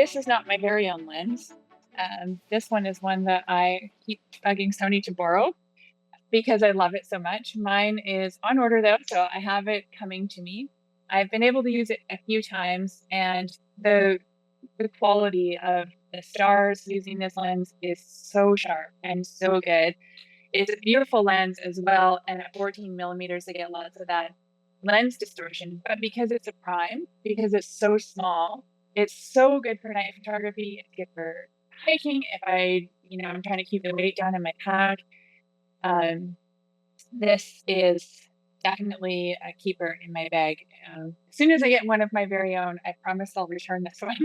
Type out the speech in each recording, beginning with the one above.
This is not my very own lens. This one is one that I keep bugging Sony to borrow because I love it so much. Mine is on order though, so I have it coming to me. I've been able to use it a few times, and the quality of the stars using this lens is so sharp and so good. It's a beautiful lens as well, and at 14 millimeters, I get lots of that lens distortion. But because it's a prime, because it's so small, it's so good for night photography. It's good for hiking. If I'm trying to keep the weight down in my pack. This is definitely a keeper in my bag. As soon as I get one of my very own, I promise I'll return this one.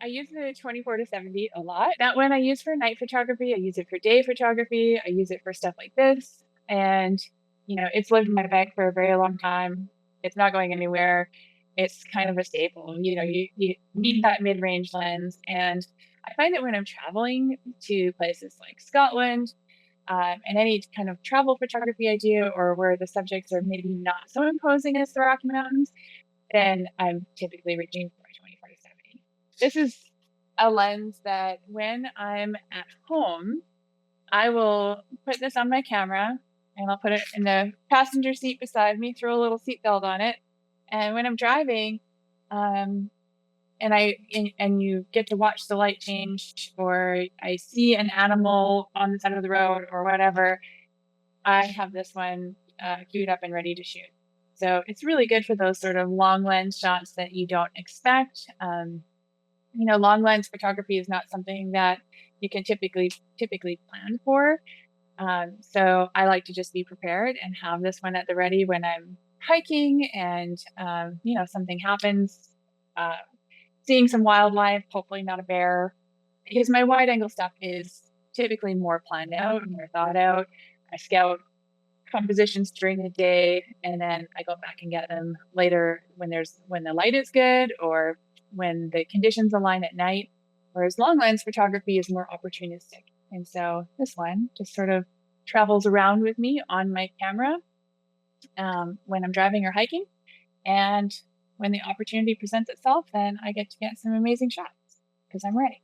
I use the 24-70 a lot. That one I use for night photography. I use it for day photography. I use it for stuff like this. And, it's lived in my bag for a very long time. It's not going anywhere. It's kind of a staple. You need that mid-range lens. And I find that when I'm traveling to places like Scotland, and any kind of travel photography I do, or where the subjects are maybe not so imposing as the Rocky Mountains, then I'm typically reaching for my 24-70. This is a lens that when I'm at home, I will put this on my camera and I'll put it in the passenger seat beside me, throw a little seatbelt on it. And when I'm driving, and you get to watch the light change, or I see an animal on the side of the road or whatever, I have this one queued up and ready to shoot. So it's really good for those sort of long lens shots that you don't expect. Long lens photography is not something that you can typically plan for. So I like to just be prepared and have this one at the ready when I'm hiking and, something happens. Seeing some wildlife, hopefully not a bear, because my wide angle stuff is typically more planned out, more thought out. I scout compositions during the day, and then I go back and get them later when the light is good or when the conditions align at night. Whereas long lens photography is more opportunistic. And so this one just sort of travels around with me on my camera when I'm driving or hiking. And when the opportunity presents itself, then I get to get some amazing shots because I'm ready.